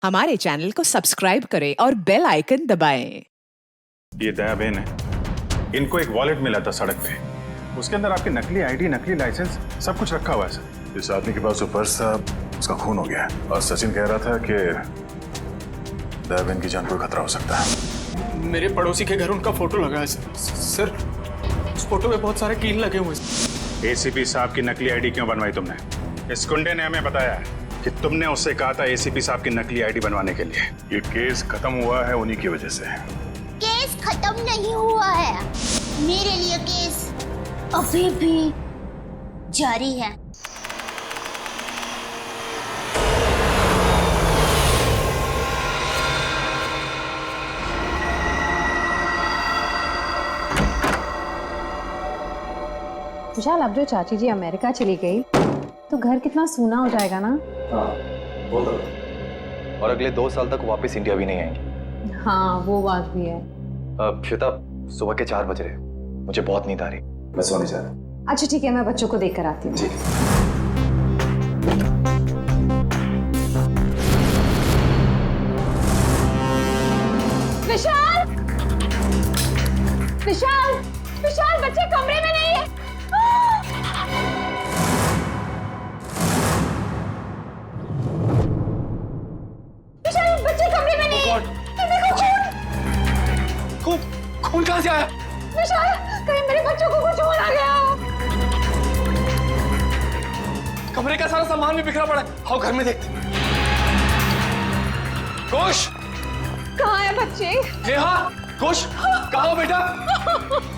हमारे चैनल को सब्सक्राइब करें और बेल आइकन दबाएं। ये दया बहन है, इनको एक वॉलेट मिला था सड़क पे, उसके अंदर आपकी नकली आईडी, नकली लाइसेंस सब कुछ रखा हुआ है सर। इस आदमी के पास जो पर्स था उसका खून हो गया है और सचिन कह रहा था कि दया बहन की जान को खतरा हो सकता है। मेरे पड़ोसी के घर उनका फोटो लगा है सर। उस फोटो में बहुत सारे कील लगे हुए हैं। एसीपी साहब की नकली आईडी क्यों बनवाई तुमने? इस गुंडे ने हमें बताया है कि तुमने उससे कहा था एसीपी साहब की नकली आईडी बनवाने के लिए। ये केस खत्म हुआ है उन्हीं की वजह से। केस खत्म नहीं हुआ है, मेरे लिए केस अभी भी जारी है। विशाल, अब जो चाची जी अमेरिका चली गई तो घर कितना सूना हो जाएगा ना। हाँ, वो तो। और अगले 2 साल तक वापस इंडिया भी नहीं आएंगे। हाँ, वो बात भी है। श्वेता, सुबह के 4 बज रहे, मुझे बहुत नींद आ रही, मैं सोने जा रहा। अच्छा ठीक है, मैं बच्चों को देख कर आती हूँ। जी। विशाल, विशाल, विशाल, बच्चे कमरे में नहीं है। विशाल, बच्चे कमरे में नहीं है। खून खून कहाँ से आया? विशाल, कहीं मेरे बच्चों को कुछ हो ना गया। कमरे का सारा सामान भी बिखरा पड़ा है। आओ घर में देखते। घोष, कहाँ है बच्चे? नेहा, घोष, कहाँ हो बेटा?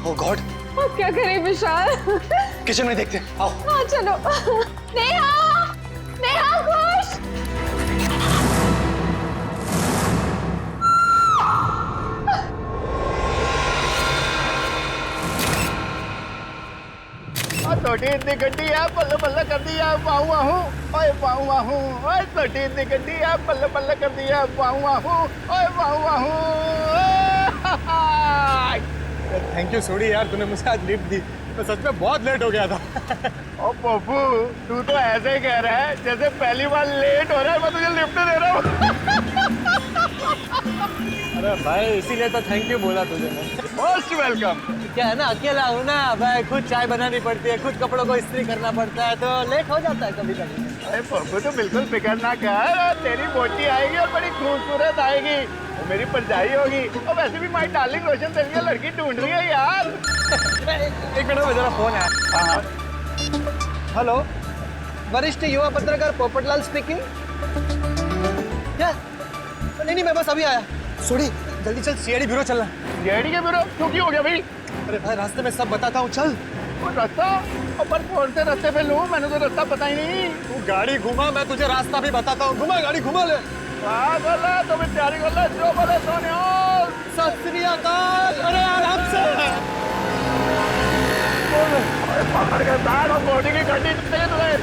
ओह गॉड, अब क्या करें विशाल? किचन में देखते हैं। आओ। हाँ चलो। नेहा, नेहा, घोष। छोटी इतनी गड्डी है, पल्ले पल्ले कर दिया, पाऊँ आहूँ, ओए पाऊँ आहूँ, ओए छोटी इतनी गड्डी है, पल्ले पल्ले कर दिया, पाऊँ आहूँ, ओए पाऊँ आहूँ। थैंक यू सोडी यार, तूने मुझे आज लिफ्ट दी। मैं सच में बहुत लेट हो गया था। ओ पप्पू, तू तो ऐसे ही कह रहा है जैसे पहली बार लेट हो रहा है मैं तुझे लिफ्ट दे रहा हूँ। अरे भाई, इसीलिए तो थैंक यू बोला तुझे मैं। Most welcome. क्या है ना, अकेला हूँ ना भाई, खुद चाय बनानी पड़ती है, खुद कपड़ों को इस्त्री करना पड़ता है, तो लेट हो जाता है कभी कभी। अरे पप्पू तो बिल्कुल फिक्र ना कर, तेरी बोटी आएगी और बड़ी खूबसूरत आएगी, वो मेरी परजाई होगी। और वैसे भी माई डार्लिंग रोशन तेरे लिए लड़की ढूंढ रही है यार। एक मिनट में जरा फोन है। हाँ। हेलो, वरिष्ठ युवा पत्रकार पोपटलाल स्पीकिंग। क्या? नहीं, मैं बस अभी आया। सोडी, जल्दी चल, सीआईडी ब्यूरो चलना। सीआईडी के ब्यूरो? क्यों, की हो गया भाई? अरे भाई, रास्ते में सब बताता हूँ, चल। वो रास्ता? पर कौन से रास्ते पे लूं? मैंने तो रास्ता पता ही नहीं। तू गाड़ी घुमा, मैं तुझे रास्ता भी बताता हूँ। घुमा, गाड़ी घुमा ले। हाँ कर ला, तो मैं तैयारी कर ला, जो बोले सोने। सत श्री अकाल। अरे आराम से। पकड़ के बैठ और बॉडी की गड्डी तेज रहे।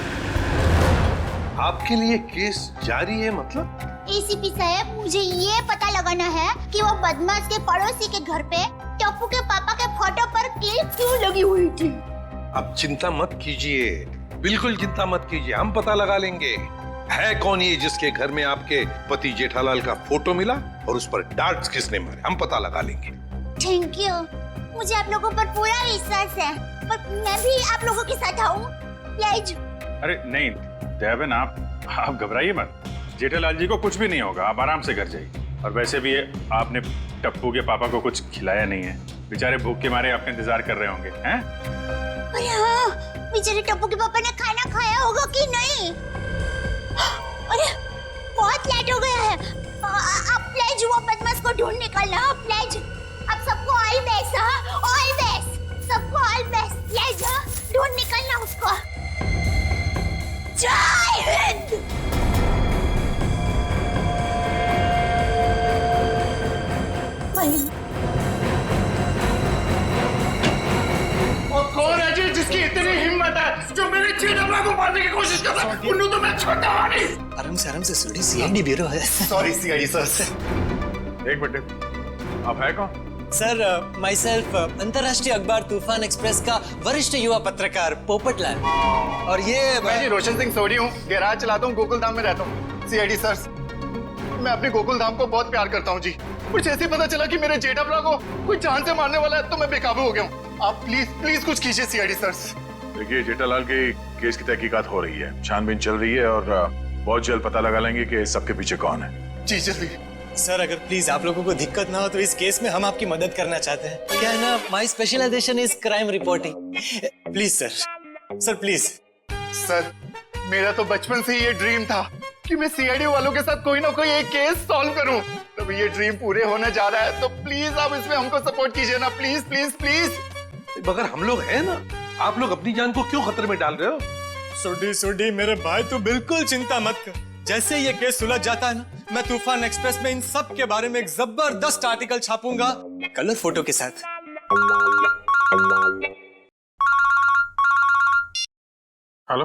आपके लिए केस जारी है मतलब? एसीपी साहब, मुझे ये पता लगाना है कि वो बदमाश के पड़ोसी के घर पे टप्पू के पापा के फोटो पर क्लिप क्यों लगी हुई थी। अब चिंता मत कीजिए, बिल्कुल चिंता मत कीजिए, हम पता लगा लेंगे है कौन ये जिसके घर में आपके पति जेठालाल का फोटो मिला और उस पर डार्ट्स किसने मारे, हम पता लगा लेंगे। थैंक यू, मुझे आप लोगों पर पूरा विश्वास है, पर मैं भी आप लोगों के साथ आऊं प्लीज। अरे नहीं दया बहन, आप घबराइए मत, जेठालाल जी को कुछ भी नहीं होगा, आप आराम से घर जाइए। और वैसे भी आपने टप्पू के पापा को कुछ खिलाया नहीं है, बेचारे भूख के मारे आपका इंतजार कर रहे होंगे हैं? अरे हाँ, बेचारे टप्पू के पापा ने खाना खाया होगा कि नहीं? अरे बहुत लेट हो गया है, आप प्लीज वो बदमाश को ढूंढ निकालना प्लीज। आप सबको ऑल बेस्ट, ऑल बेस्ट, सबको ऑल बेस्ट प्लीज, ढूंढ निकालना उसको। जय हिंद। और कौन है जी जिसकी इतनी हिम्मत है जो मेरे जेठालाल को मारने की कोशिश कर रहा है? उन्होंने तो मैं छोटा नहीं। आराम से सोडी, सीआईडी ब्यूरो है। Sorry CID sir. एक मिनट, आप है कौन? सर, माई सेल्फ अंतर्राष्ट्रीय अखबार तूफान एक्सप्रेस का वरिष्ठ युवा पत्रकार पोपटलाल। और ये मैं जी रोशन सिंह सोडी हूँ, गैराज चलाता हूँ, गोकुलधाम में रहता हूँ। सीआईडी सर, मैं अपनी गोकुल धाम को बहुत प्यार करता हूँ जी। कुछ ऐसे ही पता चला कि मेरे जेठाभरा को कोई जान से मारने वाला है तो मैं बेकाबू हो गया हूँ। आप प्लीज प्लीज कुछ कीजिए सीआईडी सर। देखिए जेठालाल के केस की तहकीकात हो रही है, छानबीन चल रही है और बहुत जल्द पता लगा लेंगे कि सबके पीछे कौन है। जी जल्दी। सर अगर प्लीज आप लोगों को दिक्कत ना हो तो इस केस में हम आपकी मदद करना चाहते हैं। क्या है ना, my specialization is crime reporting. Please sir please. Sir मेरा तो बचपन से ये ड्रीम था कि मैं सीआईडी वालों के साथ कोई ना कोई एक केस सॉल्व करूं। तो ये ड्रीम पूरे होने जा रहा है, तो प्लीज आप इसमें हमको सपोर्ट कीजिए ना, प्लीज प्लीज प्लीज। मगर हम लोग हैं ना, आप लोग अपनी जान को क्यों खतरे में डाल रहे हो? सुडी मेरे भाई तू बिल्कुल चिंता मत कर। जैसे ये केस सुलझ जाता है ना, मैं तूफान एक्सप्रेस में इन सब के बारे में एक जबरदस्त आर्टिकल छापूंगा कलर फोटो के साथ। हेलो,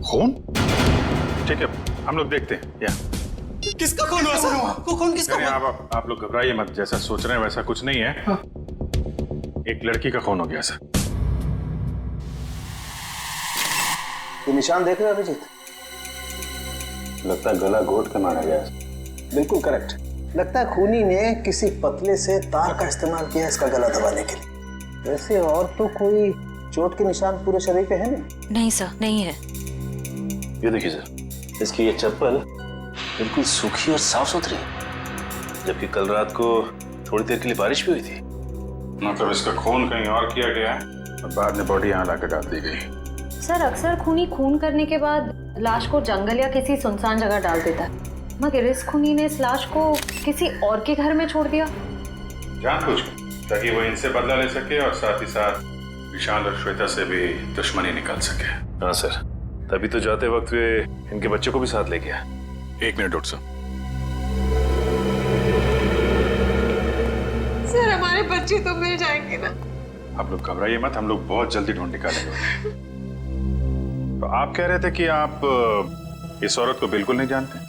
खून? ठीक है, हम लोग देखते हैं। या किसका खून हुआ सर? खून किसका नहीं, हुआ? आप लोग घबराइए मत, जैसा सोच रहे हैं वैसा कुछ नहीं है। हाँ। एक लड़की का खून हो गया सर। ये निशान देख रहे हो अभिजीत? लगता है गला घोट के मारा गया। बिल्कुल करेक्ट। लगता है खूनी ने किसी पतले से तार का इस्तेमाल किया इसका गला दबाने के लिए। वैसे और तो कोई चोट के निशान पूरे शरीर पे है नहीं? नहीं सर, नहीं है। ये देखिए सर, इसकी ये चप्पल बिल्कुल सूखी और साफ सुथरी है, जबकि कल रात को थोड़ी देर के लिए बारिश भी हुई थी। मतलब इसका खून कहीं और किया गया है और बाद में बॉडी यहाँ लाकर डाल दी गई। सर अक्सर खूनी खून करने के बाद लाश को जंगल या किसी सुनसान जगह डाल देता है, मगर इस खूनी ने इस लाश को किसी और के घर में छोड़ दिया। जानबूझ कर, ताकि वो इनसे बदला ले सके और साथ ही साथ विशाल और श्वेता से भी दुश्मनी निकाल सके। हाँ सर, तभी तो जाते वक्त वे इनके बच्चे को भी साथ ले गया। 1 मिनट डॉक्टर साहब। सर हमारे बच्चे तो मिल जाएंगे ना? आप लोग घबराइए मत, हम लोग बहुत जल्दी ढूंढ निकालेंगे। तो आप कह रहे थे कि आप इस औरत को बिल्कुल नहीं जानते?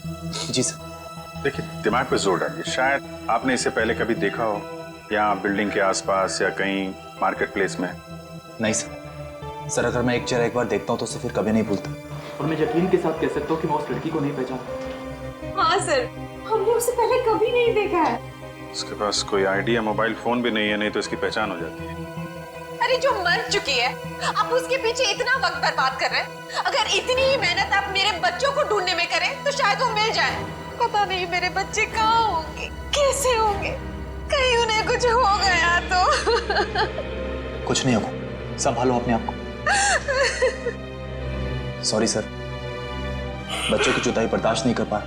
जी सर। देखिए, दिमाग पे जोर डालिए। शायद आपने इसे पहले कभी देखा हो, या बिल्डिंग के आसपास या कहीं मार्केट प्लेस में। नहीं सर। सर अगर मैं एक चेहरा एक बार देखता हूँ तो उसे फिर कभी नहीं भूलता। और मैं यकीन के साथ कह सकता हूँ कि मैं उस लड़की को नहीं पहचानता। हाँ सर, हमने उसे पहले कभी नहीं देखा है। उसके पास कोई आईडी या मोबाइल फोन भी नहीं है, नहीं तो इसकी पहचान हो जाती है। अरे जो मर चुकी है, आप उसके पीछे इतना वक्त बर्बाद कर रहे हैं। अगर इतनी ही मेहनत आप मेरे बच्चों को ढूंढने में करें तो शायद वो मिल जाए। पता नहीं मेरे बच्चे कहाँ होंगे, कैसे होंगे, कहीं उन्हें कुछ हो गया तो। कुछ नहीं होगा, संभालो अपने आप को। सॉरी सर, बच्चों की जुदाई बर्दाश्त नहीं कर पा रहा,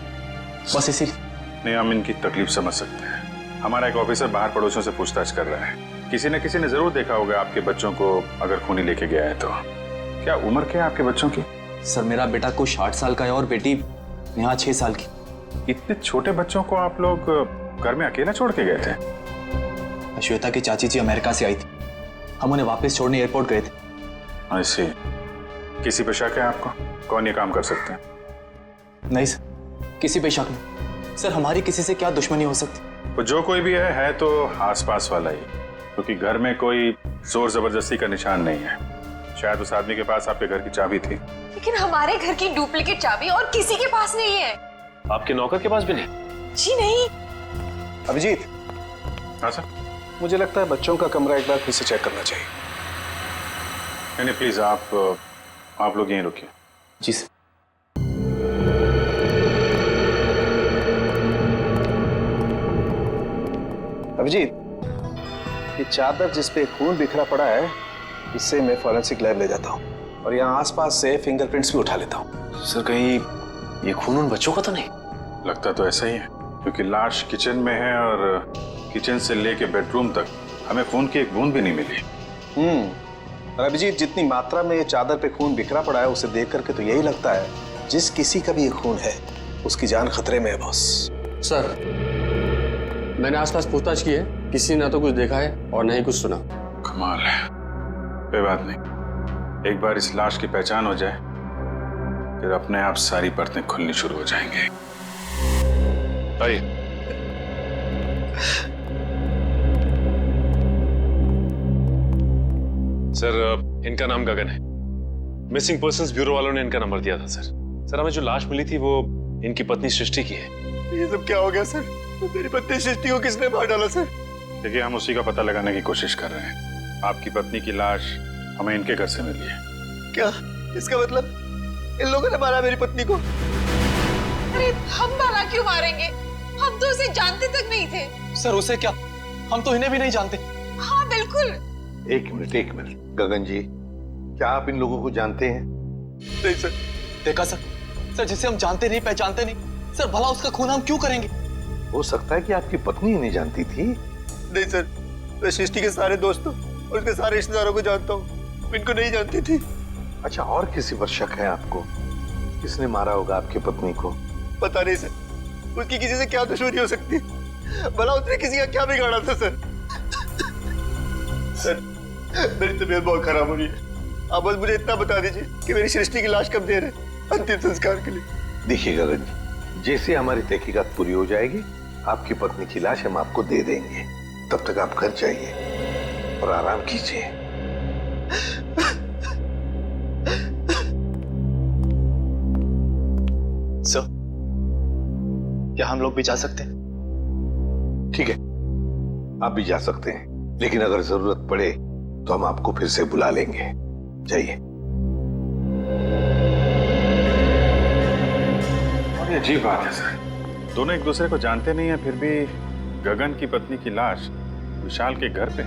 बस इसी। नहीं, हम इनकी तकलीफ समझ सकते हैं। हमारा एक ऑफिसर बाहर पड़ोसियों से पूछताछ कर रहा है। किसी न किसी ने जरूर देखा होगा आपके बच्चों को, अगर खूनी लेके गया है तो। क्या उम्र क्या है आपके बच्चों की? सर मेरा बेटा कुछ 8 साल का है और बेटी नेहा 6 साल की। इतने छोटे बच्चों को आप लोग घर में अकेला छोड़ के गए थे? श्वेता की चाची जी अमेरिका से आई थी, हम उन्हें वापस छोड़ने एयरपोर्ट गए थे। ऐसे किसी पे शक है आपको? कौन ये काम कर सकते हैं? नहीं सर, किसी पे शक नहीं। सर हमारी किसी से क्या दुश्मनी हो सकती? वो जो कोई भी है तो आसपास वाला ही, क्योंकि घर में कोई जोर जबरदस्ती का निशान नहीं है। शायद उस आदमी के पास आपके घर की चाबी थी। लेकिन हमारे घर की डुप्लीकेट चाबी और किसी के पास नहीं है। आपके नौकर के पास भी नहीं? जी नहीं। अभिजीत। हाँ सर। मुझे लगता है बच्चों का कमरा एक बार फिर से चेक करना चाहिए। नहीं प्लीज, आप लोग यहीं रुकिए। जी सर। अभिजीत, ये चादर जिस पे खून बिखरा पड़ा है, इससे मैं फॉरेंसिक लैब ले जाता हूँ और यहाँ आसपास से फिंगरप्रिंट्स भी उठा लेता हूँ। सर कहीं ये खून उन बच्चों का तो नहीं? लगता तो ऐसा ही है, क्योंकि लाश किचन में है और किचन से लेके बेडरूम तक हमें खून की एक बूंद भी नहीं मिली। और अभिजीत, जितनी मात्रा में ये चादर पे खून बिखरा पड़ा है उसे देख करके तो यही लगता है जिस किसी का भी ये खून है उसकी जान खतरे में है बॉस। सर मैंने आसपास पूछताछ की है, किसी ने ना तो कुछ देखा है और ना ही कुछ सुना। कमाल है। कोई बात नहीं, एक बार इस लाश की पहचान हो जाए फिर अपने आप सारी परतें खुलनी शुरू हो जाएंगी। आइए। सर इनका नाम गगन है। मिसिंग पर्संस ब्यूरो वालों ने इनका नंबर दिया था सर। सर हमें जो लाश मिली थी वो इनकी पत्नी सृष्टि की है। ये सब क्या हो गया सर? मेरी पत्नी सृष्टि को किसने मार डाला सर? देखिए, हम उसी का पता लगाने की कोशिश कर रहे हैं। आपकी पत्नी की लाश हमें इनके घर से मिली है। क्या इसका मतलब इन लोगों ने मारा मेरी पत्नी को? अरे हम भला क्यों मारेंगे? हम तो उसे जानते तक नहीं थे। सर उसे क्या? हम तो इन्हें भी नहीं जानते। हाँ बिल्कुल। एक मिनट गगन जी, क्या आप इन लोगों को जानते हैं? नहीं सर। देखा सर, जिसे हम जानते नहीं पहचानते नहीं सर, भला उसका खून हम क्यों करेंगे? हो सकता है कि आपकी पत्नी नहीं जानती थी। नहीं सर, मैं सृष्टि के सारे दोस्तों और उसके सारे रिश्तेदारों को जानता हूँ, इनको नहीं जानती थी। अच्छा, और किसी पर शक है आपको? किसने मारा होगा आपकी पत्नी को? पता नहीं सर, उसकी किसी से क्या दुश्मनी हो सकती है? भला उसने किसी का क्या बिगाड़ा था सर? सर मेरी तबीयत बहुत खराब हो रही है, आप बस मुझे इतना बता दीजिए कि मेरी सृष्टि की लाश कब दे रहे अंतिम संस्कार के लिए। देखिए गगन जी, जैसे हमारी तहकीकात पूरी हो जाएगी, आपकी पत्नी की लाश हम आपको दे देंगे। तब तक आप घर जाइए और आराम कीजिए। सर, क्या हम लोग भी जा सकते हैं? ठीक है, आप भी जा सकते हैं, लेकिन अगर जरूरत पड़े तो हम आपको फिर से बुला लेंगे। जाइए। और ये अजीब बात है सर, दोनों एक दूसरे को जानते नहीं है, फिर भी गगन की पत्नी की लाश विशाल के घर पे।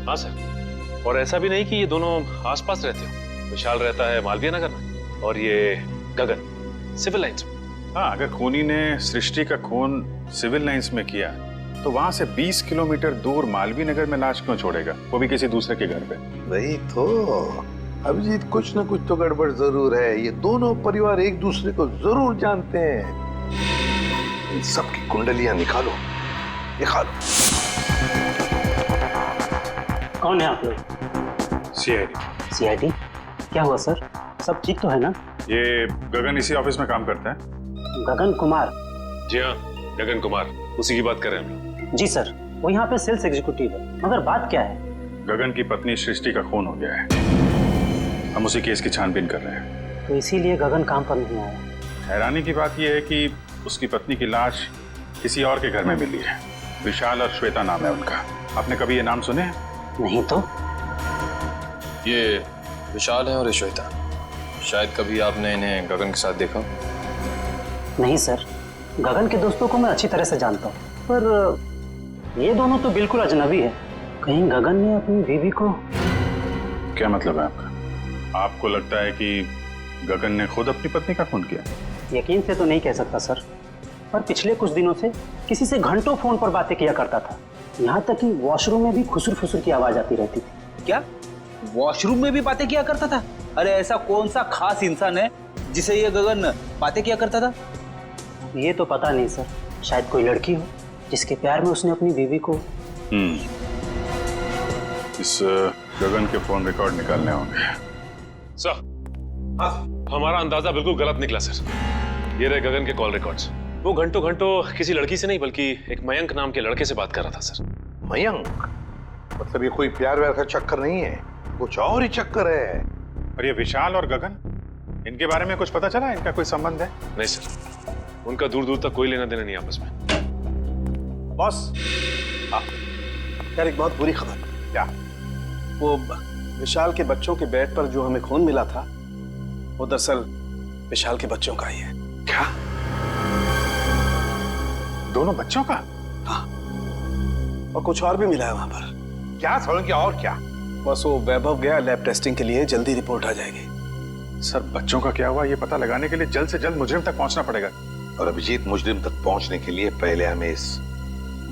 हाँ सर, और ऐसा भी नहीं कि ये दोनों आसपास रहते हो। विशाल रहता है मालवीय नगर में और ये गगन सिविल लाइंस में। हाँ, अगर खूनी ने सृष्टि का खून सिविल लाइंस में किया तो वहां से 20 किलोमीटर दूर मालवीय नगर में लाश क्यों छोड़ेगा, वो भी किसी दूसरे के घर पे? वही तो अभिजीत, कुछ ना कुछ तो गड़बड़ जरूर है। ये दोनों परिवार एक दूसरे को जरूर जानते हैं। इन सबकी कुंडलियां निकालो। कौन है आप लोग? सीआईडी। सीआईडी? क्या हुआ सर? सब ठीक तो है ना? ये गगन इसी ऑफिस में काम करता है। गगन कुमार? जी हाँ, गगन कुमार, उसी की बात कर रहे हैं हम लोग। जी सर, वो यहाँ पे सेल्स एग्जीक्यूटिव है। मगर बात क्या है? गगन की पत्नी सृष्टि का खून हो गया है, हम उसी केस की छानबीन कर रहे हैं। तो इसीलिए गगन काम पर नहीं आया। हैरानी की बात यह है कि उसकी पत्नी की लाश किसी और के घर में मिली है। विशाल और श्वेता नाम है उनका। आपने कभी ये नाम सुने हैं? नहीं तो। ये विशाल है और ये श्वेता। शायद कभी आपने इन्हें गगन के साथ देखा? नहीं सर, गगन के दोस्तों को मैं अच्छी तरह से जानता हूँ, पर ये दोनों तो बिल्कुल अजनबी है। कहीं गगन ने अपनी बीवी को... क्या मतलब है आपका? आपको लगता है कि गगन ने खुद अपनी पत्नी का खून किया? यकीन से तो नहीं कह सकता सर, पर पिछले कुछ दिनों से किसी से घंटों फोन पर बातें किया करता था। यहाँ तक कि वॉशरूम में भी खुसुर फुसुर की आवाज आती रहती थी। क्या वॉशरूम में भी बातें किया करता था? अरे ऐसा कौन सा खास इंसान है जिसे ये गगन बातें किया करता था? ये तो पता नहीं सर, शायद कोई लड़की हो जिसके प्यार में उसने अपनी बीवी को... इस गगन के फोन रिकॉर्ड निकालने होंगे। सर, हमारा अंदाजा बिल्कुल गलत निकला सर। ये रहे गगन के कॉल रिकॉर्ड्स। वो घंटों किसी लड़की से नहीं बल्कि एक मयंक नाम के लड़के से बात कर रहा था सर। मयंक? मतलब ये कोई प्यार व्यार का चक्कर नहीं है, कुछ और ही चक्कर है। और ये विशाल और गगन, इनके बारे में कुछ पता चला? इनका कोई संबंध है? नहीं सर, उनका दूर दूर तक कोई लेना देना नहीं आपस में। बॉस, यार एक बहुत बुरी खबर। क्या? वो विशाल के बच्चों के बेड पर जो हमें खून मिला था, वो दरअसल विशाल के बच्चों का ही है। क्या? दोनों बच्चों का? हाँ, और कुछ और भी मिला है वहां पर। क्या समझ गया? और क्या? बस वो वैभव गया लैब टेस्टिंग के लिए, जल्दी रिपोर्ट आ जाएगी। सर, बच्चों का क्या हुआ ये पता लगाने के लिए जल्द से जल्द मुजरिम तक पहुंचना पड़ेगा। और अभिजीत, मुजरिम तक पहुंचने के लिए पहले हमें इस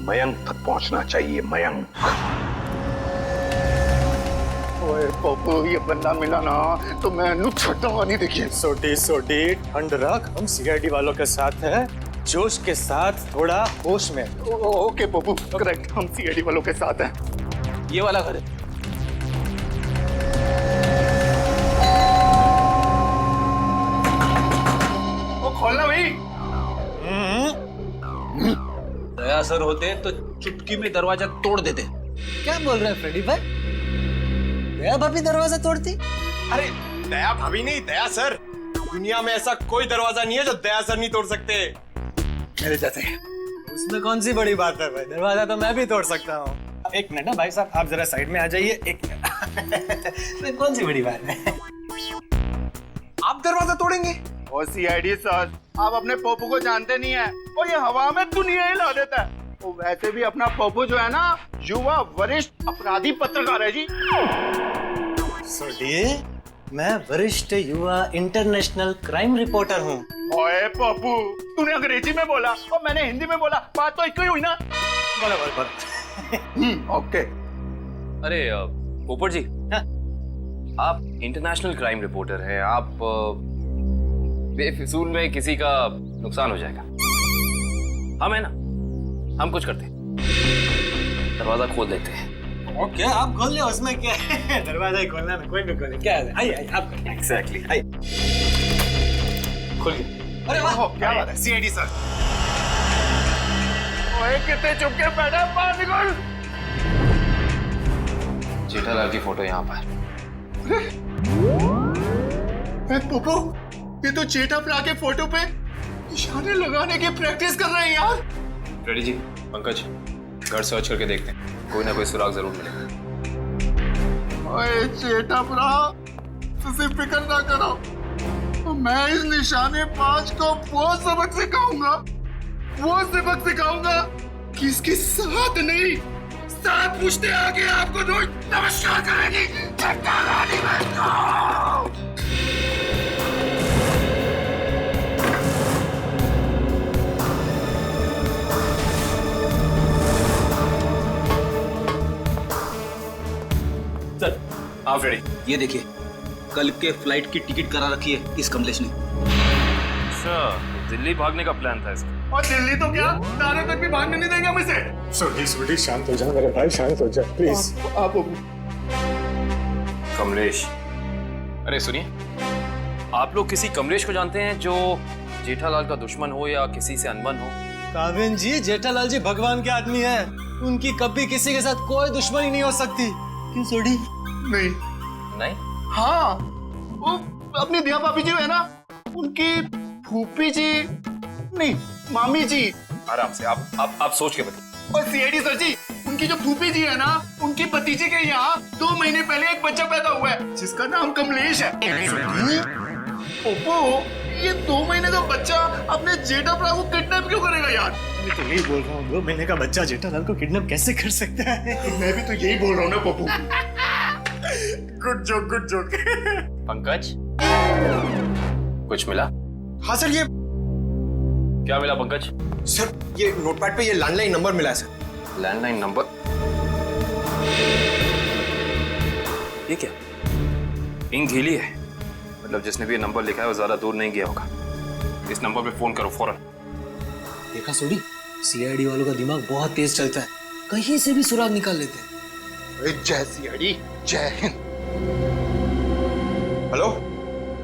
मयंक तक पहुंचना चाहिए। मयंक। ओए पप्पू, ये बंदा मिला ना तो मैं छुट्टा नहीं। देखिए सोटी ठंड रख, हम सीआईडी वालों के साथ हैं, जोश के साथ, थोड़ा होश में। ओके पप्पू, करेक्ट, हम सीआईडी वालों के साथ हैं। ये वाला घर है। खोलना भाई। दया सर होते तो चुटकी में दरवाजा तोड़ देते। क्या बोल रहे हैं फ्रेडी भाई? दया भाभी दरवाजा तोड़ती? अरे दया भाभी नहीं, दया सर। दुनिया में ऐसा कोई दरवाजा नहीं है जो दया सर नहीं तोड़ सकते मेरे जैसे। उसमें कौन सी बड़ी बात है भाई, दरवाजा तो मैं भी तोड़ सकता हूँ। एक मिनट ना भाई साहब, आप जरा साइड में आ जाइए, एक मिनट। कौन सी बड़ी बात है, आप दरवाजा तोड़ेंगे? ओ सीआईडी सर, आप अपने पप्पू को जानते नहीं है, और ये हवा में दुनिया हिला देता है। वो वैसे भी अपना पप्पू जो है ना, युवा वरिष्ठ अपराधी पत्रकार है जी। सुनिए, मैं वरिष्ठ युवा इंटरनेशनल क्राइम रिपोर्टर हूँ। ओए पप्पू, तूने अंग्रेजी में बोला और मैंने हिंदी में बोला, बात तो एक ही हुई ना। बोलो। ओके। अरे पोपट जी, आप इंटरनेशनल क्राइम रिपोर्टर हैं, आप बेफिजूल में किसी का नुकसान हो जाएगा। हम है ना, हम कुछ करते हैं, दरवाजा खोल देते हैं। ओके, आप खोल ले, उसमें क्या है? दरवाजा ही खोलना है, कोई भी खोले, क्या है? आइए आप। एग्जैक्टली, आइए। खुल गया। अरे वाह, क्या बात है सीआईडी सर। ओए कितने चुप के बैठा, बाहर निकल। जेठालाल की फोटो यहाँ पर। पप्पू, ये तो जेठालाल के फोटो पे निशाने लगाने की प्रैक्टिस कर रहे हैं यार। रेडी जी, पंकज, घर सर्च करके देखते हैं, कोई ना कोई सुराग जरूर मिलेगा। ओए जेठालाल, तुझे फिक्र ना करो, तो मैं इस निशाने पांच को वो सबक सिखाऊंगा कि इसके साथ नहीं, साथ पूछते आगे आपको रोज नमस्कार करेगी। सर, आप रेडी? ये देखिए, कल के फ्लाइट की टिकट करा रखी है इस कमलेश ने। अच्छा, दिल्ली भागने का प्लान था इसका। और दिल्ली तो क्या, तारे तक भी भागने नहीं देंगे हम इसे। सुडी शांत हो जा मेरे भाई, शांत हो जा प्लीज। आप कमलेश, अरे सुनिए, आप लोग किसी कमलेश को जानते हैं जो जेठालाल का दुश्मन हो या किसी से अनबन हो? काबिन जी, जेठालाल जी भगवान के आदमी हैं, उनकी कभी किसी के साथ कोई दुश्मनी नहीं हो सकती। क्यों सोडी? नहीं? हाँ, वो अपनी दिया भाभी जी है ना, उनकी फूफी जी नहीं, मामी जी। आराम से, आप सोच के बताइए। और सीआईडी सर जी, उनकी जो फूफी जी है ना, उनकी भतीजे के यहाँ 2 महीने पहले एक बच्चा पैदा हुआ है जिसका नाम कमलेश है। ओप्पो, ये 2 महीने का बच्चा अपने जेठालाल को किडनैप क्यों करेगा यार? मैं तो यही बोल रहा हूँ, 2 महीने का बच्चा जेठालाल को किडनैप कैसे कर सकता है? मैं भी तो यही बोल रहा हूँ ना Pappu. Good joke, good joke. Pankaj, कुछ मिला? हाँ सर, ये क्या मिला पंकज? सर, ये नोटपैड पे ये लैंडलाइन नंबर मिला है सर। Landline number? ये क्या? इंक गीली है, मतलब जिसने भी ये नंबर लिखा है वो ज्यादा दूर नहीं गया होगा। इस नंबर पे फोन करो फौरन। देखा सोडी, सीआईडी वालों का दिमाग बहुत तेज चलता है, कहीं से भी सुराग निकाल लेते हैं। जय सीआईडी, जय हिंद। हेलो,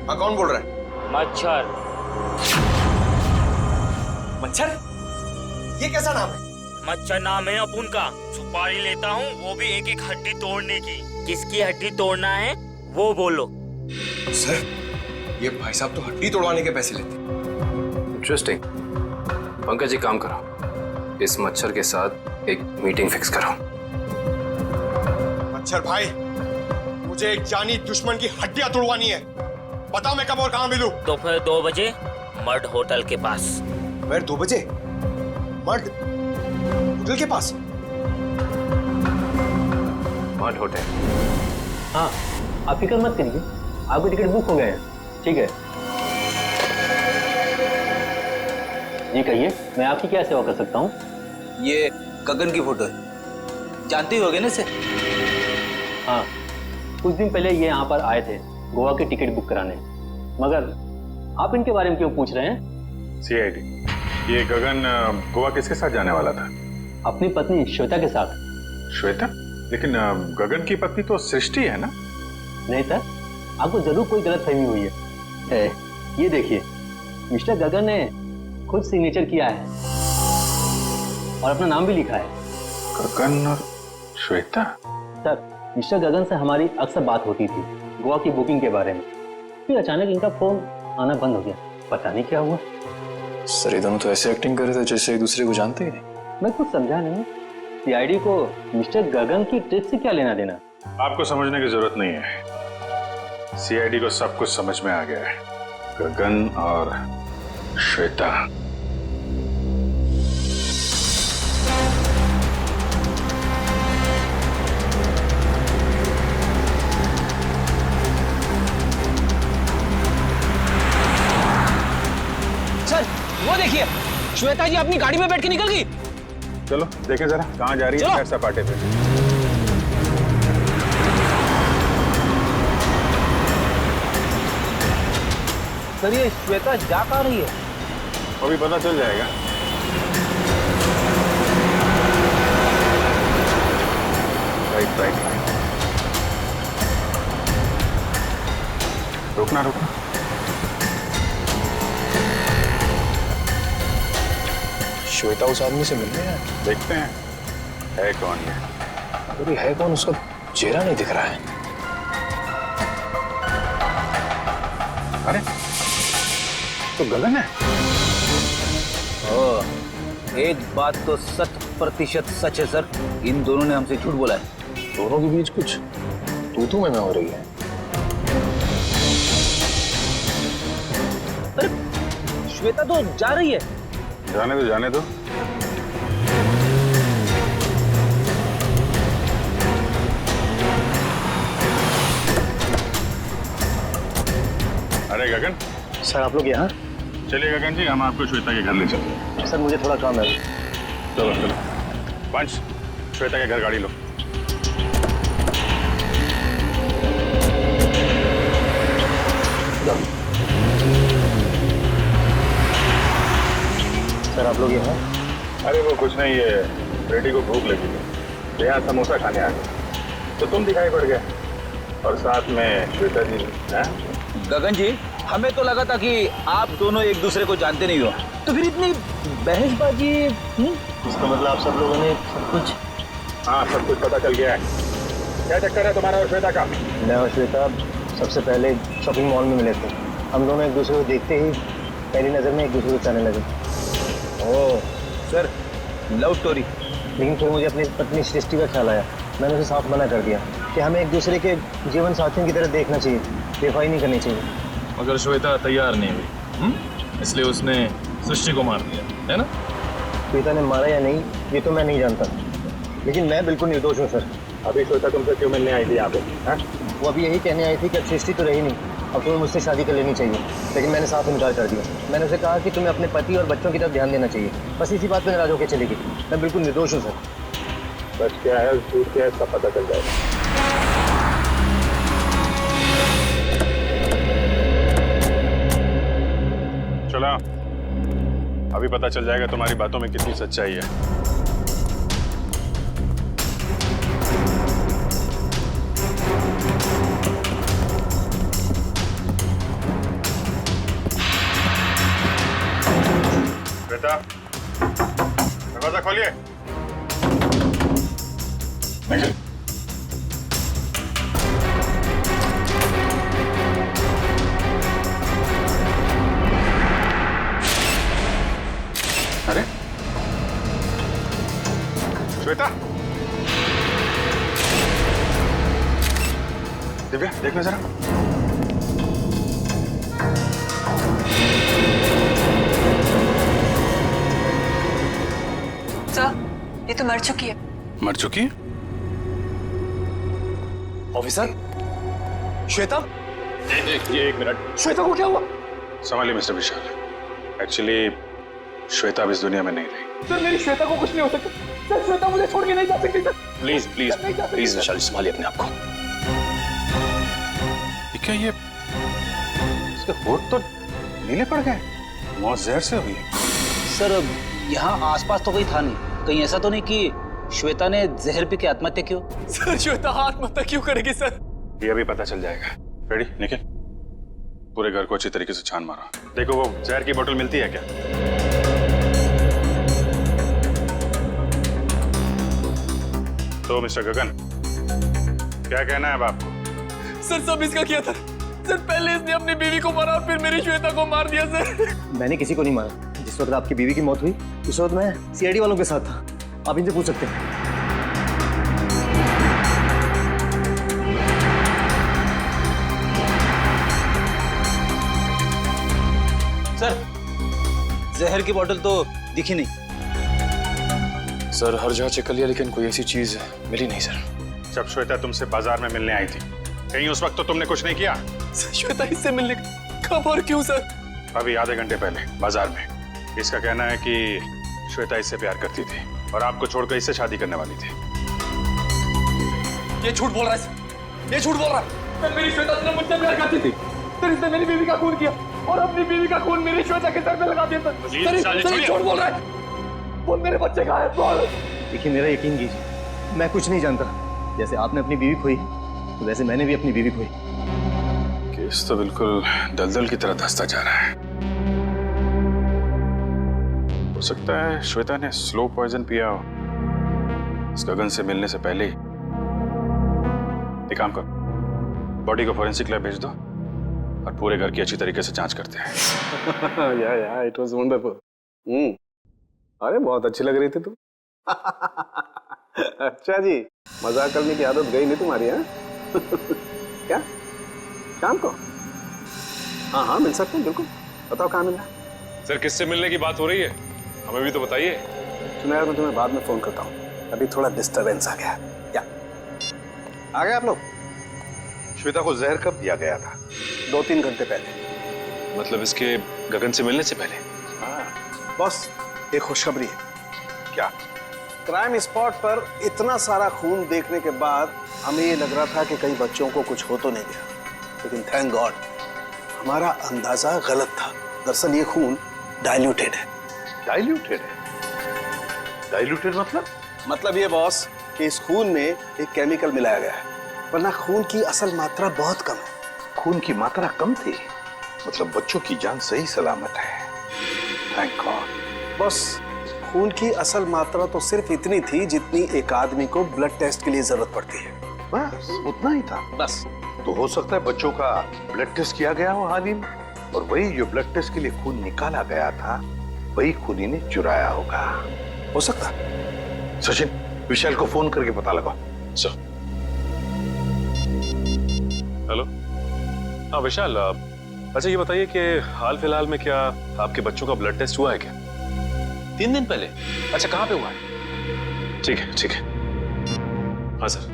हाँ कौन बोल रहा है? मच्छर। मच्छर? ये कैसा नाम है? मच्छर नाम है अपुन का। सुपारी लेता हूँ, वो भी एक एक हड्डी तोड़ने की। किसकी हड्डी तोड़ना है वो बोलो। सर, ये भाई साहब तो हड्डी तोड़वाने के पैसे लेते। इंटरेस्टिंग। पंकज जी, काम करो, इस मच्छर के साथ एक मीटिंग फिक्स करो। मच्छर भाई, मुझे एक जानी दुश्मन की हड्डियां तोड़वानी है। बताओ मैं कब और कहाँ मिलूं? दोपहर 2 बजे मर्ड होटल के पास। दोपहर 2 बजे मर्ड होटल के पास? Mud hotel? हाँ, आप फिक्र मत करिए, आपकी टिकट बुक हो गए हैं। ठीक है जी, कहिए मैं आपकी क्या सेवा कर सकता हूँ? ये गगन की फोटो है, जानते ही होगे ना इसे? हाँ, कुछ दिन पहले ये यहाँ पर आए थे गोवा की टिकट बुक कराने, मगर आप इनके बारे में क्यों पूछ रहे हैं? सीआईडी, ये गगन गोवा किसके साथ जाने वाला था? अपनी पत्नी श्वेता के साथ। श्वेता? लेकिन गगन की पत्नी तो सृष्टि है ना? नहीं सर, आपको जरूर कोई गलतफहमी हुई है। ये देखिए, मिस्टर गगन ने खुद सिग्नेचर किया है और अपना नाम भी लिखा है। गगन और श्वेता? सर, मिस्टर गगन से हमारी अक्सर बात होती थी गोवा की बुकिंग के बारे में, फिर अचानक इनका फोन आना बंद हो गया, पता नहीं क्या हुआ। सर ये दोनों तो ऐसे एक्टिंग कर रहे थे जैसे एक दूसरे को जानते ही नहीं। मैं कुछ समझा नहीं, सीआईडी को मिस्टर गगन की ट्रिक से क्या लेना देना? आपको समझने की जरूरत नहीं है, सीआईडी को सब कुछ समझ में आ गया है। गगन और श्वेता। सर वो देखिए, श्वेता जी अपनी गाड़ी में बैठ के निकल गई। चलो देखें जरा कहाँ जा रही है सैर सपाटे पे। सर ये श्वेता जा कहाँ रही है? अभी पता चल जाएगा। राइट राइट राइट, रुकना रुकना। श्वेता उस आदमी से मिलने हैं, देखते हैं है कौन ये। अरे है कौन, उसका चेहरा नहीं दिख रहा है। अरे तो गगन है। एक बात तो 100% सच है सर, इन दोनों ने हमसे झूठ बोला है। दोनों के बीच कुछ तू में हो रही है। अरे श्वेता तो जा रही है। जाने दो जाने दो। अरे गगन। सर आप लोग यहाँ? चलिए गगन जी, हम आपको श्वेता के घर ले चलते हैं। सर मुझे थोड़ा काम है। चलो चलो पंच, श्वेता के घर गाड़ी लो। सर आप लोग यहाँ? अरे वो कुछ नहीं, ये बेटी को भूख लगी थी, यहाँ समोसा खाने आ गए तो तुम दिखाई पड़ गए, और साथ में श्वेता जी। गगन जी, हमें तो लगा था कि आप दोनों एक दूसरे को जानते नहीं हो, तो फिर इतनी बहसबाजी। इसका मतलब आप सब लोगों ने सब कुछ? हाँ सब कुछ पता चल गया है। क्या चक्कर है तुम्हारा और श्वेता का? मैं और श्वेता सबसे पहले शॉपिंग मॉल में मिले थे। हम दोनों एक दूसरे को देखते ही पहली नजर में एक दूसरे को चाहने लगे। Oh sir, love story. लेकिन फिर मुझे अपनी पत्नी सृष्टि का ख्याल आया। मैंने उसे साफ मना कर दिया कि हमें एक दूसरे के जीवन साथियों की तरह देखना चाहिए, बेवफाई नहीं करनी चाहिए। मगर श्वेता तैयार नहीं हुई, इसलिए उसने सृष्टि को मार दिया, है ना? श्वेता ने मारा या नहीं ये तो मैं नहीं जानता, लेकिन मैं बिल्कुल निर्दोष हूँ सर। अभी श्वेता तुमसे क्यों मिलने आई थी यहाँ पे? वो अभी यही कहने आई थी कि अब सृष्टि तो रही नहीं, अब तुम्हें मुझसे शादी कर लेनी चाहिए। लेकिन मैंने साफ इनकार कर दिया। मैंने उसे कहा कि तुम्हें अपने पति और बच्चों की तरफ ध्यान देना चाहिए। बस इसी बात पर नाराज होकर चली गई। मैं बिल्कुल निर्दोष हूँ सर। सच क्या है झूठ क्या है इसका पता चल जाएगा। चलो अभी पता चल जाएगा तुम्हारी बातों में कितनी सच्चाई है। बेटा दरवाजा खोलिए। अरे श्वेता, दिव्या देखना जरा। सर ये तो मर चुकी है। मर चुकी है? ऑफिसर, श्वेता? ये एक मिनट। श्वेता को क्या हुआ? संभालिए मिस्टर विशाल। एक्चुअली श्वेता अब इस दुनिया में नहीं रही। सर मेरी श्वेता को कुछ नहीं हो सकता सर। श्वेता मुझे छोड़ के नहीं जा सकती सर। प्लीज प्लीज प्लीज विशाल, संभालिए अपने आप को। क्या ये इसके होठ तो नीले पड़ गए, मौत जहर से हुई। सर यहाँ आसपास तो कोई था नहीं, कहीं ऐसा तो नहीं कि श्वेता ने जहर पी के आत्महत्या क्यों? सर श्वेता आत्महत्या क्यों करेगी सर? ये अभी पता चल जाएगा। रेडी निखिल, पूरे घर को अच्छी तरीके से छान मारो। देखो वो जहर की बोतल मिलती है क्या? तो मिस्टर गगन क्या कहना है अब आपको? सर सब इसका किया था सर पहले इसने अपनी बीवी को मारा और फिर मेरी श्वेता को मार दिया सर। मैंने किसी को नहीं मारा। जिस वक्त आपकी बीवी की मौत हुई उस वक्त मैं सीआईडी वालों के साथ था। आप इनसे पूछ सकते हैं। सर जहर की बोतल तो दिखी नहीं। सर हर जगह चेक कर लिया लेकिन कोई ऐसी चीज मिली नहीं सर। जब श्वेता तुमसे बाजार में मिलने आई थी कहीं उस वक्त तो तुमने कुछ नहीं किया? श्वेता इससे मिलने कब और क्यों सर? अभी आधे घंटे पहले बाजार में। इसका कहना है कि श्वेता इससे प्यार करती थी और आपको छोड़कर इससे शादी करने वाली थी। ये झूठ बोल रहा है सर, ये झूठ बोल रहा है। सर मेरी श्वेता से मुझसे प्यार करती थी, फिर इसने मेरी बीवी का खून किया और अपनी बीवी का खून मेरी श्वेता के सर पे लगा दिया सर। झूठ बोल रहा है। वो मेरे बच्चे कहाँ है? बोल। देखिए मेरा यकीन कीजिए, मैं कुछ नहीं जानता। जैसे आपने अपनी बीवी खोई तो वैसे मैंने भी अपनी बीवी खोई। केस तो बिल्कुल दलदल की तरह धंसता जा रहा है। हो सकता है श्वेता ने स्लो पॉइजन पिया हो इस गगन से मिलने से पहले ही। एक काम करो, बॉडी को फोरेंसिक लैब भेज दो और पूरे घर की अच्छी तरीके से जांच करते हैं। या इट वाज वंडरफुल। अरे बहुत अच्छी लग रही थी तुम। अच्छा जी, मजाक करने की आदत गई नहीं तुम्हारी? है क्या शाम को? हाँ मिल सकते हैं बिल्कुल। बताओ कहाँ मिलना? सर किससे मिलने की बात हो रही है, हमें भी तो बताइए। सुना मैं तुम्हें बाद में फोन करता हूँ, अभी थोड़ा डिस्टरबेंस आ गया। क्या आ गए आप लोग? श्वेता को जहर कब दिया गया था? 2-3 घंटे पहले। मतलब इसके गगन से मिलने से पहले? हाँ बॉस, एक खुशखबरी है। क्या? क्राइम स्पॉट पर इतना सारा खून देखने के बाद हमें ये लग रहा था कि कई बच्चों को कुछ हो तो नहीं गया, लेकिन थैंक गॉड हमारा अंदाजा गलत था। दरअसल ये खून डाइल्यूटेड है। डाइल्यूटेड है? डाइल्यूटेड मतलब ये बॉस कि इस खून में एक केमिकल मिलाया गया है, वरना खून की असल मात्रा बहुत कम है। खून की मात्रा कम थी, मतलब बच्चों की जान सही सलामत है। Thank God. बॉस खून की असल मात्रा तो सिर्फ इतनी थी जितनी एक आदमी को ब्लड टेस्ट के लिए जरूरत पड़ती है। बस उतना ही था? बस। तो हो सकता है बच्चों का ब्लड टेस्ट किया गया हो हाल ही में, और वही जो ब्लड टेस्ट के लिए खून निकाला गया था वही खून ही ने चुराया होगा। हो सकता। सचिन, विशाल को फोन करके पता लगाओ। सर। हेलो। हाँ विशाल, अच्छा ये बताइए कि हाल फिलहाल में क्या आपके बच्चों का ब्लड टेस्ट हुआ है क्या? 3 दिन पहले? अच्छा कहाँ पे हुआ है? ठीक है ठीक है। हाँ सर,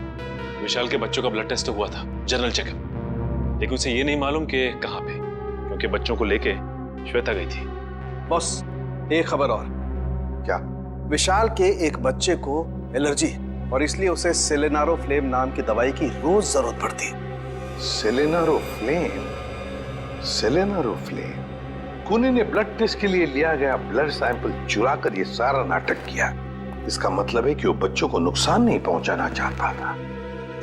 विशाल के बच्चों का ब्लड टेस्ट हुआ था, जनरल चेकअप, लेकिन उसे ये नहीं मालूम कि कहाँ पे, क्योंकि बच्चों को लेके श्वेता गई थी। बॉस एक खबर और। क्या? विशाल के एक बच्चे को एलर्जी है और इसलिए उसे सेलेनारोफ्लेम नाम की दवाई की रोज जरूरत पड़ती है। सेलेनारोफ्लेम? सेलेनारोफ्लेम? खूनी ने ब्लड टेस्ट के लिए लिया गया ब्लड सैंपल चुरा कर ये सारा नाटक किया। इसका मतलब है कि वो बच्चों को नुकसान नहीं पहुंचाना चाहता था,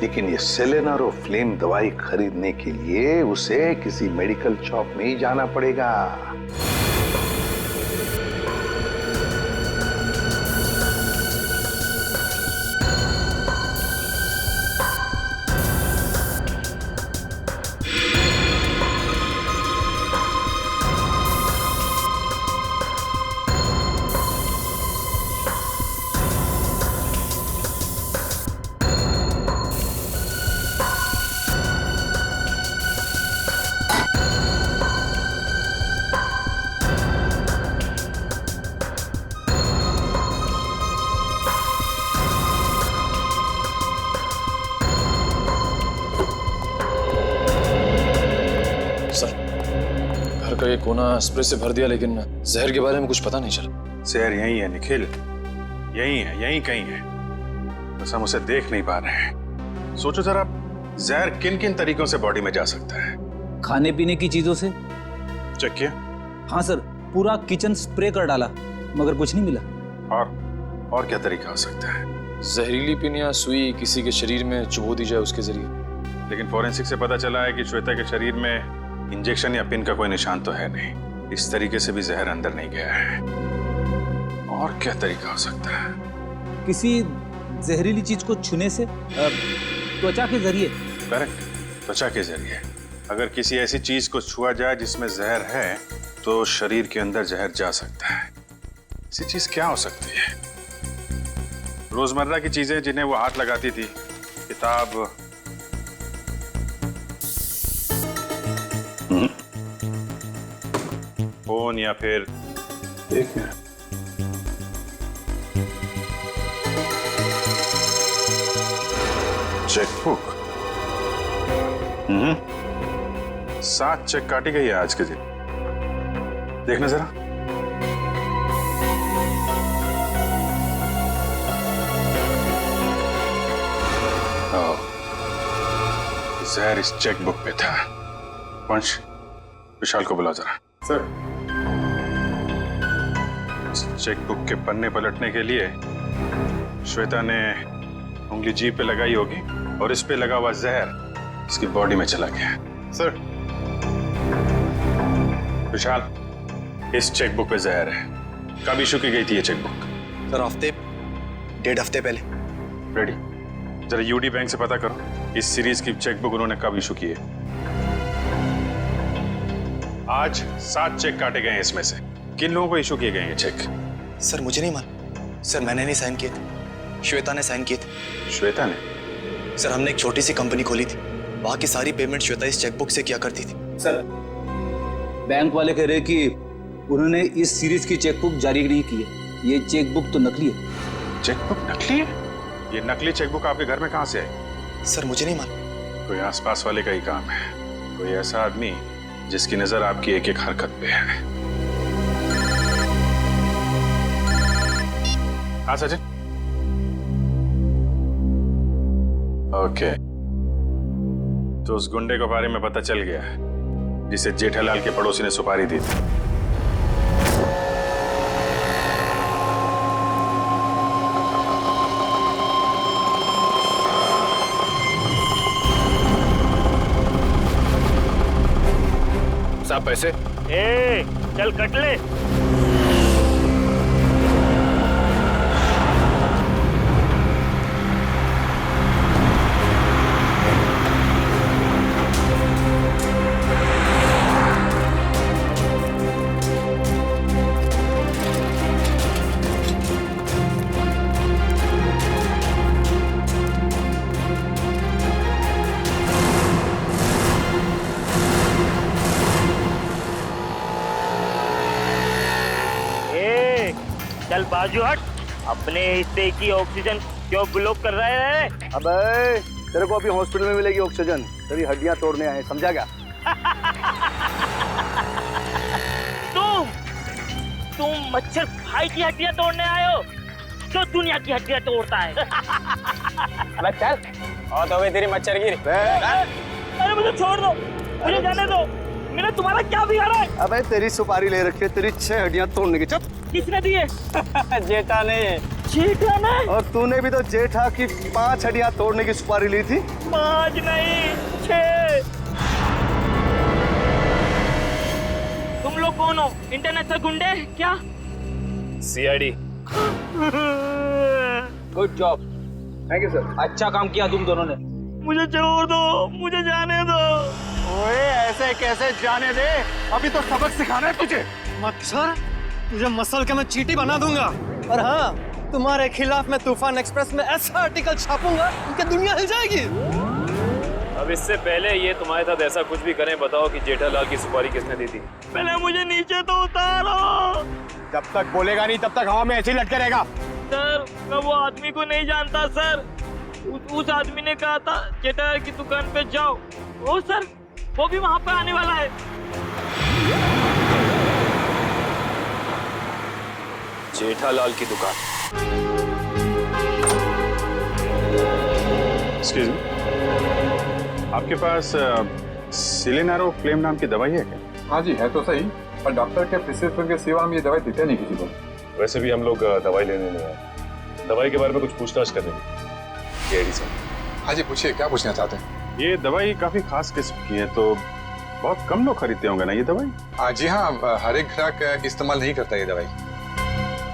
लेकिन ये सेलेनारोफ्लेम दवाई खरीदने के लिए उसे किसी मेडिकल शॉप में ही जाना पड़ेगा। का ये कोना स्प्रे से भर दिया, लेकिन जहर के बारे में कुछ पता नहीं चला। जहर यही है निखिल, यही है, यही कहीं है, बस हम उसे देख नहीं पा रहे हैं। सोचो जरा, जहर किन किन तरीकों से बॉडी में जा सकता है? खाने पीने की चीजों से। चेक किया? हाँ सर, पूरा किचन स्प्रे कर डाला मगर कुछ नहीं मिला। और क्या तरीका हो सकता है? जहरीली पिन या सुई किसी के शरीर में चुभो दी जाए उसके जरिए। लेकिन फोरेंसिक से पता चला है कि श्वेता के शरीर में इंजेक्शन या पिन का कोई निशान तो है नहीं। इस तरीके से भी जहर अंदर नहीं गया है। और क्या तरीका हो सकता है? किसी जहरीली चीज को छूने से, त्वचा के जरिए। करेक्ट, त्वचा के जरिए। अगर किसी ऐसी चीज को छुआ जाए जिसमें जहर है तो शरीर के अंदर जहर जा सकता है। ऐसी चीज क्या हो सकती है? रोजमर्रा की चीजें जिन्हें वो हाथ लगाती थी, किताब, फोन, या फिर एक मिनट, चेकबुक। 7 चेक काटी गई है आज के दिन। देखना जरा। जहर इस चेकबुक पे था। पंच, विशाल को बुलाओ जरा। सर। इस चेकबुक के पन्ने पलटने के लिए श्वेता ने उंगली जीभ पे लगाई होगी और इस पे लगा हुआ जहर इसकी बॉडी में चला गया। सर। विशाल, इस चेकबुक पे जहर है। कब इशू की गई थी ये चेकबुक? सर हफ्ते, 1.5 हफ्ते पहले। रेडी, जरा यूडी बैंक से पता करो इस सीरीज की चेकबुक उन्होंने कब इशू की है। आज 7 चेक काटे गए हैं, इसमें से किन लोगों को इशू किए गए हैं चेक? सर मुझे नहीं मालूम। सर मैंने नहीं साइन किए थे, श्वेता ने साइन किए थे। श्वेता ने? सर हमने एक छोटी सी कंपनी खोली थी, वहां की सारी पेमेंट श्वेता इस चेकबुक से किया करती थी। सर बैंक वाले कह रहे कि उन्होंने इस सीरीज की चेकबुक जारी नहीं की है। ये चेकबुक तो नकली है। चेकबुक नकली है? ये नकली चेकबुक आपके घर में कहां से आई? सर मुझे नहीं मालूम। कोई आसपास वाले का ही काम है। कोई ऐसा आदमी जिसकी नजर आपकी एक एक हरकत पे है। हाँ सचिन। ओके, तो उस गुंडे के बारे में पता चल गया है जिसे जेठालाल के पड़ोसी ने सुपारी दी थी। साहब पैसे। ए, चल कट ले। चल बाजू हट। अपने हिस्से की ऑक्सीजन क्यों ब्लॉक कर रहे हैं? अबे तेरे को अभी हॉस्पिटल में मिलेगी ऑक्सीजन, तेरी हड्डियां तोड़ने आए, समझा क्या? तुम मच्छर भाई की हड्डियां तोड़ने आए हो? जो दुनिया की हड्डियां तोड़ता है। अबे चल, और तो गई तेरी मच्छर गिरी। अरे मुझे छोड़ दो, मुझे जाने दो। मैंने तुम्हारा क्या बिगाड़ा है? अबे तेरी सुपारी ले रखी है, तेरी 6 हड्डियां तोड़ने की। चुप। किसने दी है? जेठा ने। जेठा ने? और तूने भी तो जेठा की 5 हड्डियां तोड़ने की सुपारी ली थी। 5 नहीं 6। तुम लोग कौन हो? इंटरनेशनल गुंडे क्या? CID. Good job. Thank you sir. अच्छा काम किया तुम दोनों ने। मुझे छोड़ दो, मुझे जाने दो। ओए ऐसे कैसे जाने दे? अभी तो सबक सिखाना है तुझे। मच्छर, तुझे मसल के मैं चींटी बना दूंगा। और हाँ, तुम्हारे खिलाफ मैं तूफान एक्सप्रेस में ऐसा आर्टिकल छापूंगा कि दुनिया हिल जाएगी। अब इससे पहले ये तुम्हारे साथ ऐसा कुछ भी करें, बताओ कि जेठालाल की सुपारी किसने दी थी? पहले मुझे नीचे तो उतारो। जब तक बोलेगा नहीं तब तक हवा में ऐसे ही लटके रहेगा। सर मैं वो आदमी को नहीं जानता सर। उस आदमी ने कहा था जेठालाल की दुकान पे जाओ। ओ सर, वो भी वहाँ पे आने वाला है। जेठालाल की दुकान। एक्सक्यूज मी, आपके पास सिलेनारो फ्लेम नाम की दवाई है क्या? हाँ जी है तो सही, पर डॉक्टर के प्रिस्क्रिप्शन के सिवा हम ये दवाई देते नहीं किसी को। वैसे भी हम लोग दवाई लेने नहीं आए, दवाई के बारे में कुछ पूछताछ करने की। हाँ जी पूछिए, क्या पूछना चाहते हैं? ये दवाई काफी खास किस्म की है, तो बहुत कम लोग खरीदते होंगे ना ये दवाई? जी हाँ, हर एक ग्राहक इस्तेमाल नहीं करता ये दवाई।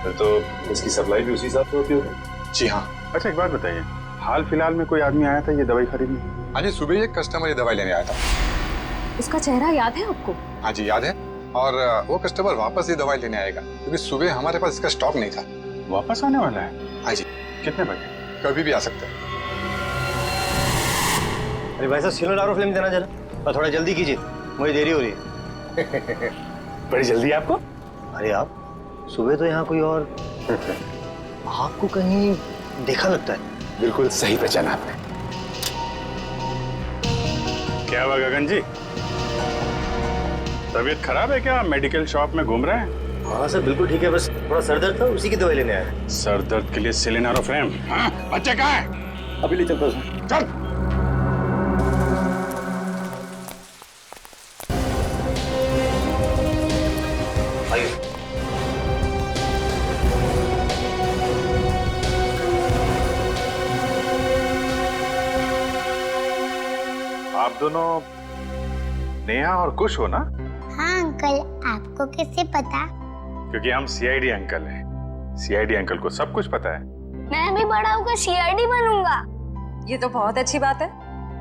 फिर तो इसकी सप्लाई भी उसी हिसाब से होती होगी। जी हाँ। अच्छा एक बात बताइए, हाल फिलहाल में कोई आदमी आया था ये दवाई खरीदने? हाँ जी, सुबह एक कस्टमर ये दवाई लेने आया था। उसका चेहरा याद है आपको? हाँ जी याद है। और वो कस्टमर वापस ही दवाई लेने आएगा क्योंकि सुबह हमारे पास इसका स्टॉक नहीं था। वापस आने वाला है? हाँ जी। कितने बजे? कभी भी आ सकता है। अरे भाई साहब सिलेंडर फ्लेम देना जरा, और थोड़ा जल्दी कीजिए, मुझे देरी हो रही है। बड़ी जल्दी आपको? अरे आप सुबह तो यहाँ कोई और आपको कहीं देखा लगता है। बिल्कुल सही पहचाना आपने। क्या हुआ गगन जी, तबीयत खराब है क्या? मेडिकल शॉप में घूम रहे हैं? हाँ सर बिल्कुल ठीक है, बस थोड़ा सर दर्द था, उसी की दवाई लेने आया। सर दर्द के लिए सिलेनारोफ्रेम? हाँ, बच्चे कहाँ हैं? अभी ले चलता हूँ सर। चल। आप दोनों नेहा और कुश हो ना? हाँ अंकल, आपको कैसे पता? क्योंकि हम सीआईडी अंकल हैं। सीआईडी अंकल को सब कुछ पता है। मैं भी बड़ा होकर सीआईडी बनूंगा। ये तो बहुत अच्छी बात है,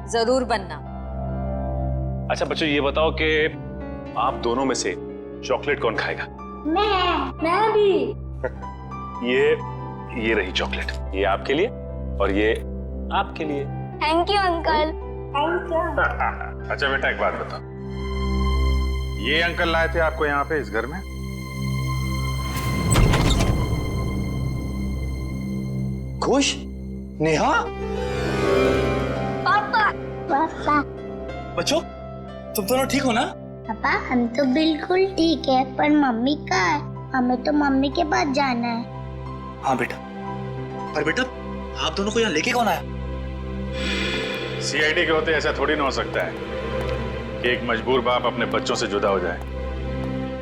जरूर बनना। अच्छा बच्चों ये बताओ कि आप दोनों में से चॉकलेट कौन खाएगा? मैं भी। ये रही चॉकलेट, ये आपके लिए और ये आपके लिए। Thank you uncle. Thank you. अच्छा बेटा एक बात बताओ, ये अंकल लाए थे आपको यहाँ पे इस घर में? खुश? नेहा? पापा। पापा। बच्चों तुम दोनों ठीक हो ना? पापा हम तो बिल्कुल ठीक है, पर मम्मी कहाँ है? हमें तो मम्मी के पास जाना है। हाँ बेटा, पर बेटा आप दोनों को यहाँ लेके कौन आया? सीआईडी के होते ऐसा थोड़ी ना हो सकता है कि एक मजबूर बाप अपने बच्चों से जुदा हो जाए।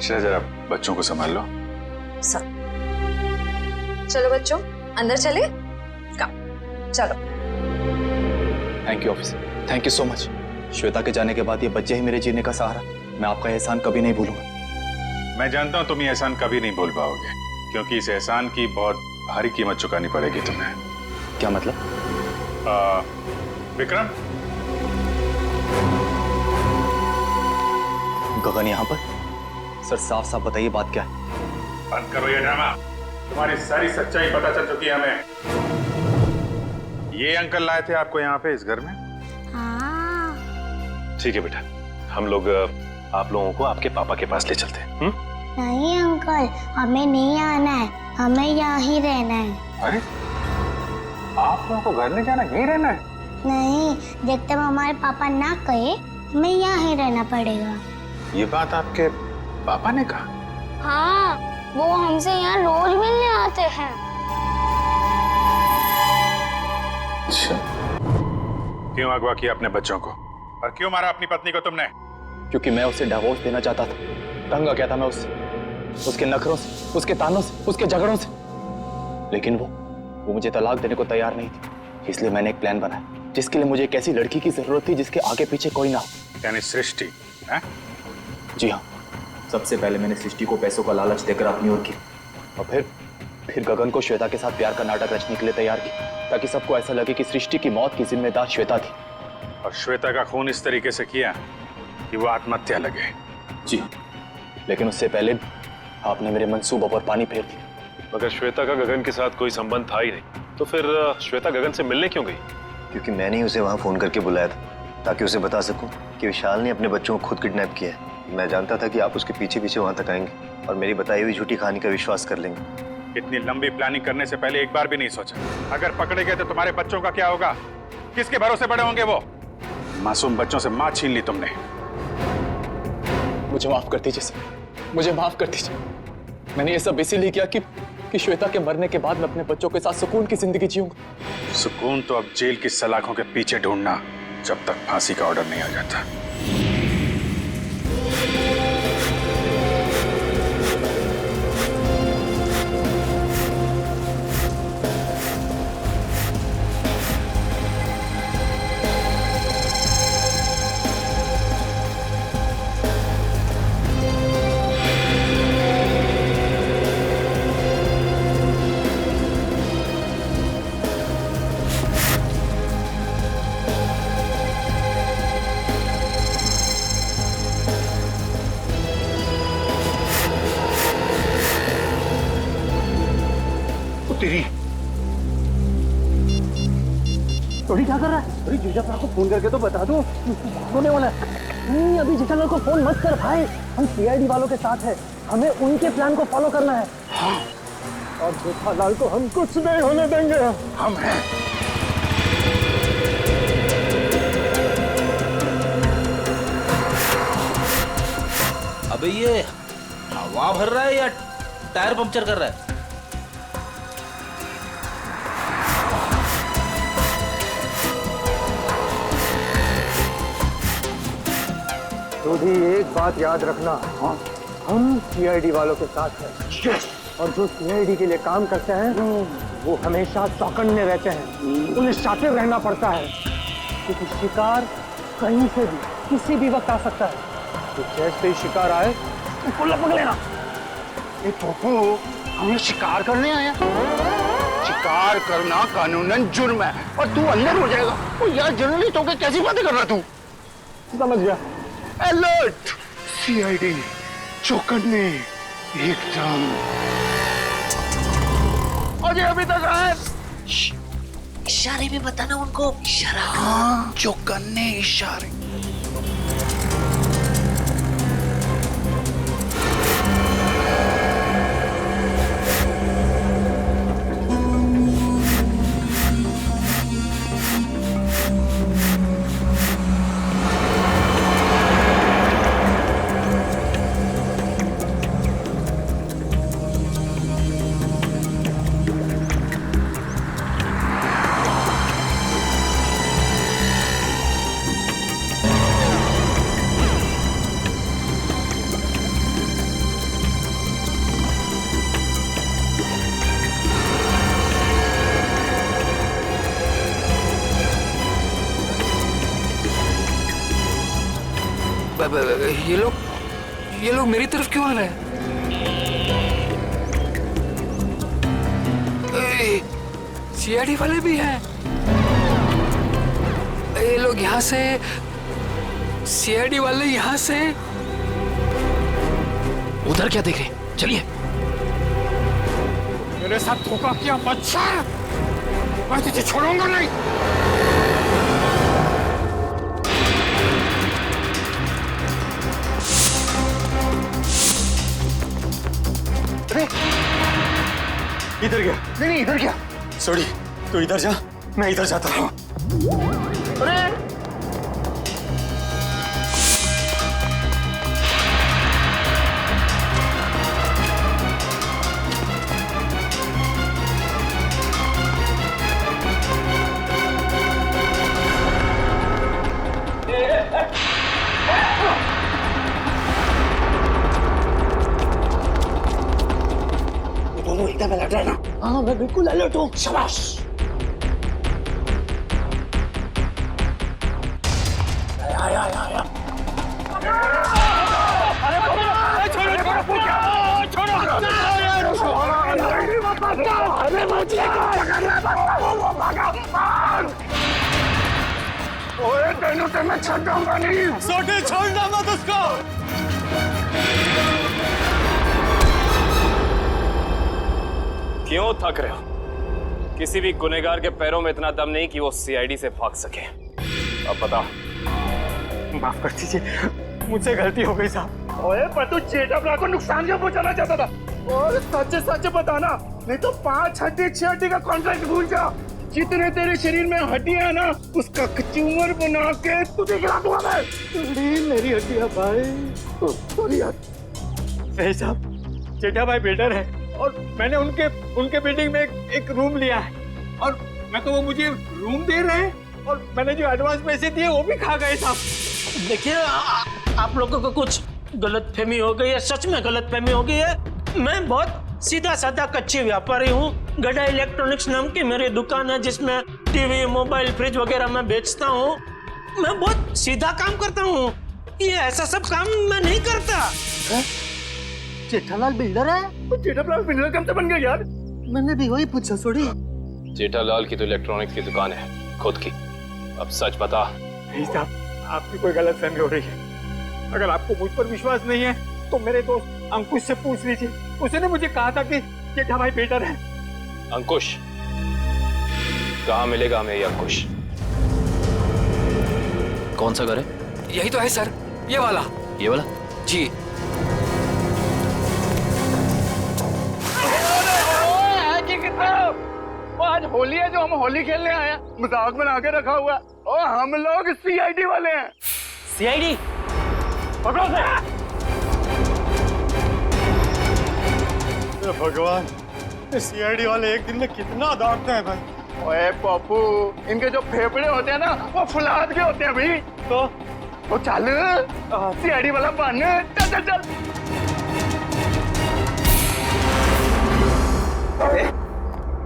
जरा बच्चों को संभाल लो। चलो बच्चों अंदर चले। चलो। Thank you officer, thank you so much. Shweta के जाने के बाद ये बच्चे ही मेरे जीने का सहारा। मैं आपका एहसान कभी नहीं भूलूंगा। मैं जानता हूँ तुम ये एहसान कभी नहीं भूल पाओगे, क्योंकि इस एहसान की बहुत भारी कीमत चुकानी पड़ेगी तुम्हें। क्या मतलब? विक्रम, गगन यहाँ पर? सर साफ साफ बताइए बात क्या है? बंद करो ये ड्रामा। तुम्हारी सारी सच्चाई पता चल चुकी है हमें। ये अंकल लाए थे आपको यहाँ पे इस घर में? हाँ। ठीक है बेटा, हम लोग आप लोगों को आपके पापा के पास ले चलते हैं। नहीं अंकल, हमें नहीं आना है, हमें यहाँ ही रहना है। अरे आप लोगों को घर नहीं जाना, यहीं रहना है? नहीं, जब तक हमारे पापा ना कहे हमें यहाँ ही रहना पड़ेगा। ये बात आपके पापा ने कहा? हाँ, वो हमसे यहाँ रोज मिलने आते हैं। अच्छा, क्यों अगवा किया अपने बच्चों को और क्यों मारा अपनी पत्नी को तुमने? क्योंकि मैं उसे डिवोर्स देना चाहता था। तंग आ गया था मैं उससे, उसके नखरों से, उसके तानों से, उसके झगड़ों से। लेकिन वो मुझे तलाक देने को तैयार नहीं थी। इसलिए मैंने एक प्लान बनाया जिसके लिए मुझे एक ऐसी लड़की की जरूरत थी जिसके आगे पीछे कोई ना हो। यानी सृष्टि है? जी हाँ, सबसे पहले मैंने सृष्टि को पैसों का लालच देकर अपनी ओर की, और फिर गगन को श्वेता के साथ प्यार का नाटक रचने के लिए तैयार किया, ताकि सबको ऐसा लगे कि सृष्टि की मौत की जिम्मेदार श्वेता थी। और श्वेता का खून इस तरीके से किया कि वो आत्महत्या लगे। जी, लेकिन उससे पहले आपने मेरे मंसूबों पर पानी फेर दिया। मगर श्वेता का गगन के साथ कोई संबंध था ही नहीं, तो फिर श्वेता गगन से मिलने क्यों गई? क्योंकि मैंने ही उसे वहाँ फोन करके बुलाया था, ताकि उसे बता सकूं कि विशाल ने अपने बच्चों को खुद किडनैप किया है। मैं जानता था कि आप उसके पीछे पीछे वहाँ तक आएंगे और मेरी बताई हुई झूठी कहानी का विश्वास कर लेंगे। इतनी लंबी प्लानिंग करने से पहले एक बार भी नहीं सोचा, अगर पकड़े गए तो तुम्हारे बच्चों का क्या होगा? किसके भरोसे बड़े होंगे वो? मासूम बच्चों से मां छीन ली तुमने। मुझे माफ कर दीजिए सर, मुझे माफ कर दीजिए। मैंने ये सब इसीलिए किया कि श्वेता के मरने के बाद मैं अपने बच्चों के साथ सुकून की जिंदगी जीऊंगा। सुकून तो अब जेल की सलाखों के पीछे ढूंढना, जब तक फांसी का ऑर्डर नहीं आ जाता। तेरी। थोड़ी क्या कर रहा है? अरे जेठालाल को फोन करके तो बता दो होने वाला है। नहीं, अभी जेठालाल को फोन मत कर भाई, हम सीआईडी वालों के साथ हैं, हमें उनके प्लान को फॉलो करना है। हाँ। और जेठालाल को हम कुछ नहीं होने देंगे। हम हैं। अबे ये हवा भर रहा है या टायर पंक्चर कर रहा है? तो भी एक बात याद रखना, हम सीआईडी वालों के साथ हैं। और जो सीआईडी के लिए काम करते हैं वो हमेशा चौकन्ने रहते हैं, उन्हें शातिर रहना पड़ता है क्योंकि शिकार कहीं से भी किसी भी वक्त आ सकता है। तो जैसे ही शिकार आए उसको लपक लेना। ये टोपू हमें शिकार करने आया? शिकार करना कानूनन जुर्म है और तू अंदर हो जाएगा। ओ यार जर्नलिस्ट होकर कैसी बातें कर रहा तू? समझ गया। अलर्ट, सीआईडी, चौकन्ने, एकदम। अजय अभी तक आए। इशारे में बताना उनको, इशारा। हाँ, चौकन्ने इशारे। ये लोग मेरी तरफ क्यों आ रहे हैं? सीआईडी वाले भी हैं। ये लोग यहाँ से, सीआईडी वाले यहाँ से। उधर क्या देख रहे हैं? चलिए। मेरे साथ धोखा किया बच्चा, मैं तुझे छोड़ूंगा नहीं। इधर गया? नहीं इधर गया। सॉरी, तू इधर जा, मैं इधर जाता हूँ। अरे दोनों एकदम अलर्ट रहना। हाँ, मैं बिल्कुल अलर्ट हूँ। शाबाश। तेनों से मैं छोड़ूंगा नहीं। सोटे छोड़ना मत उसको। क्यों थक रहे हो? किसी भी गुनहगार के पैरों में इतना दम नहीं कि वो सीआईडी से भाग सके। अब बता। माफ कर दीजिए, मुझसे गलती हो गई साहब। ओए पर तू जेठालाल को नुकसान क्यों पहुंचाना चाहता था? और सच सच बताना, नहीं तो 5 हड्डी 6 हड्डी का कॉन्ट्रैक्ट भूल जा। जितने तेरे शरीर में हड्डियां है ना, उसका कचूमर बना के तुझे खिला दूंगा मैं। मेरी हड्डियां भाई। सॉरी यार। नहीं साहब, जेठा भाई बिल्डर है और मैंने उनके बिल्डिंग में एक रूम लिया है और मैं तो वो मुझे रूम दे रहे हैं और मैंने जो एडवांस पैसे दिए वो भी खा गए साहब। देखिए, आप लोगों को कुछ गलतफहमी हो गई है, सच में गलतफहमी हो गई है। मैं बहुत सीधा साधा कच्ची व्यापारी हूँ। गड़ा इलेक्ट्रॉनिक्स नाम की मेरी दुकान है जिसमें टीवी, मोबाइल, फ्रिज वगैरह मैं बेचता हूँ। मैं बहुत सीधा काम करता हूँ, ये ऐसा सब काम मैं नहीं करता। जेठालाल बिल्डर है? तो जेठालाल बिल्डर कब से बन गया यार? मैंने भी वही पूछा। सॉरी। जेठालाल की तो इलेक्ट्रॉनिक्स की दुकान है खुद की। अब सच बता। नहीं साहब, आपकी कोई गलतफहमी हो रही है। अगर आपको मुझ पर विश्वास नहीं है तो मेरे दोस्त अंकुश से पूछ लीजिए। उसने मुझे कहा था कि जेठा भाई बिल्डर है। अंकुश, कहाँ मिलेगा हमें ये अंकुश? कौन सा घर है? यही तो है सर, ये वाला। ये वाला? जी। आज होली है जो हम होली खेलने आए हैं, मजाक बना के रखा हुआ है। और हम लोग सीआईडी वाले हैं। सीआईडी? पकड़ो से। भगवान, सीआईडी वाले एक दिन में कितना दौड़ते हैं भाई। ओए पप्पू, इनके जो फेफड़े होते हैं ना वो फुलाद के होते हैं भाई। तो चल सीआईडी वाला बन, चल चल चल।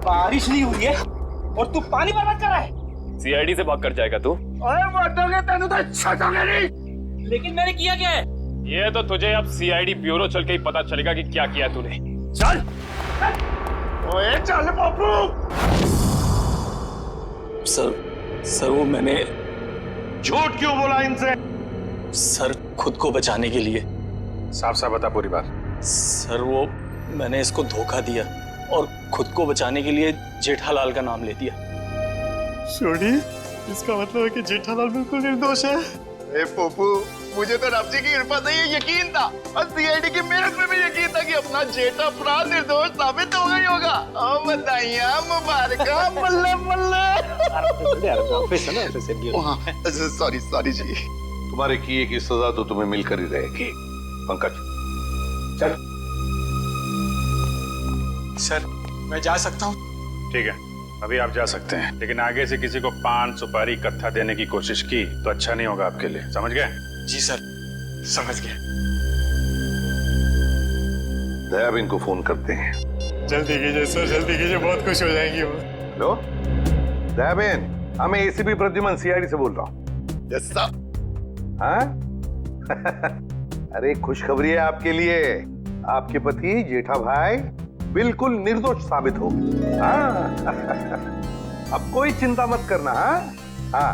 बारिश नहीं हुई है और तू पानी बर्बाद कर रहा है। सीआईडी से भाग कर जाएगा तू? ओए मर्दोगे तेनू तो छटांगे नहीं। लेकिन मैंने किया क्या है? ये तो तुझे अब सीआईडी ब्यूरो चल के ही पता चलेगा कि क्या किया तूने। चल। ओए चल पप्पू। सर वो मैंने झूठ क्यों बोला इनसे? सर खुद को बचाने के लिए। साफ साफ बता पूरी बात। सर वो मैंने इसको धोखा दिया और खुद को बचाने के लिए जेठालाल का नाम ले दिया। छोड़ी, इसका मतलब है कि जेठालाल बिल्कुल निर्दोष है। ए पप्पू, मुझे तो रब जी की कृपा से ये यकीन था और सीआईडी की मेहनत में भी यकीन था कि अपना जेठा अपराध निर्दोष साबित हो गई होगा। ओ बधाइयां मुबारका, बल्ले बल्ले। सॉरी सॉरी जी। तुम्हारे किए की सजा तो तुम्हें मिलकर ही रहेगी। पंकज चल। सर मैं जा सकता हूँ? ठीक है, अभी आप जा सकते हैं, लेकिन आगे से किसी को पान सुपारी कत्था देने की कोशिश की तो अच्छा नहीं होगा आपके लिए, समझ गए? जी सर, समझ गए। दयाबेन को फोन करते हैं। जल्दी कीजिए सर, जल्दी कीजिए, बहुत खुश हो जाएंगी वो। हेलो दयाबेन, मैं एसीपी प्रद्युमन सीआईडी से बोल रहा हूँ। Yes sir. हाँ? अरे खुशखबरी है आपके लिए, आपके पति जेठा भाई बिल्कुल निर्दोष साबित हो। हाँ? अब कोई चिंता मत करना। हाँ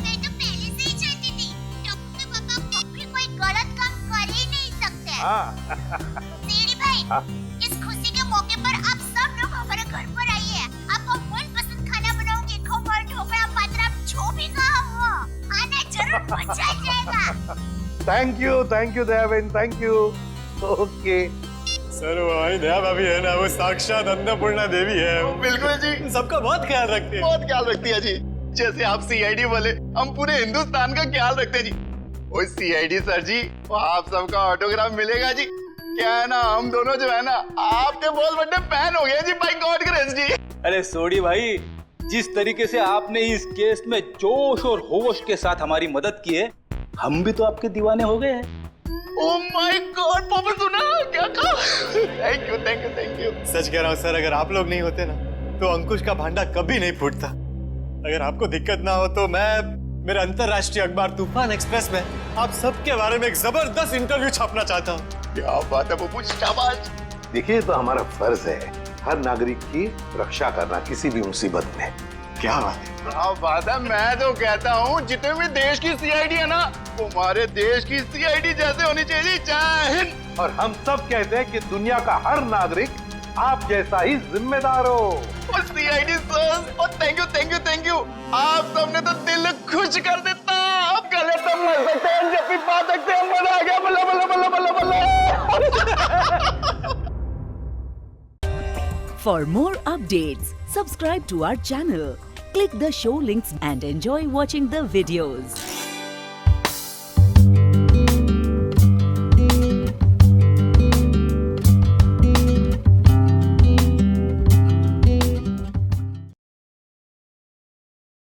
मैं तो पहले से ही जानती थी, टप्पू के पापा कभी कोई गलत काम कर ही नहीं सकते। सीआईडी भाई, इस खुशी के मौके पर आप सब लोग हमारे घर पर आइए। आपको मनपसंद खाना बनाऊंगी, खमण, ढोकला, पात्रा, जो भी कहा वो आना जरूर, मजा आ जाएगा। Thank you Dayaben, thank you. Okay sir वो हमारी दया भाभी है ना, वो साक्षात अन्नपूर्णा देवी है। बिल्कुल जी, सबका बहुत ख्याल रखती है। बहुत ख्याल रखती है जी। जैसे आप सीआईडी वाले, हम पूरे हिंदुस्तान का ख्याल रखते हैं जी। ओ सीआईडी सर जी, वो आप सबका ऑटोग्राफ मिलेगा जी। क्या है ना, हम दोनों जो है ना आपके बहुत बड़े फैन हो गए जी, बाय गॉड ग्रेस जी। अरे सोडी भाई, जिस तरीके से आपने इस केस में जोश और होश के साथ हमारी मदद की है, हम भी तो आपके दीवाने हो गए हैं। ओह माय गॉड, पापा सुना क्या कहा? Thank you thank you thank you. सच कह रहा हूँ सर, अगर आप लोग नहीं होते ना तो अंकुश का भांडा कभी नहीं फूटता। अगर आपको दिक्कत ना हो तो मैं मेरे अंतरराष्ट्रीय अखबार तूफान एक्सप्रेस में आप सबके बारे में एक जबरदस्त इंटरव्यू छापना चाहता हूँ। क्या बात है बबू, शाबाश। देखिए, तो हमारा फर्ज है हर नागरिक की रक्षा करना किसी भी मुसीबत में। क्या बात है? क्या बात है। मैं तो कहता हूँ जितने भी देश की सीआईडी है ना, वो हमारे देश की सीआईडी जैसे होनी चाहिए। जय हिंद। और हम सब कहते हैं कि दुनिया का हर नागरिक आप जैसा ही जिम्मेदार हो। सीआईडी सर, और thank you thank you thank you. आप सबने तो दिल खुश कर देता। आप गले तो मर सकते हैं, जब भी पा सकते हैं, मजा आ गया। बल्ला बल्ला बल्ला बल्ला बल्ला। For more updates, subscribe to our channel, click the show links and enjoy watching the videos.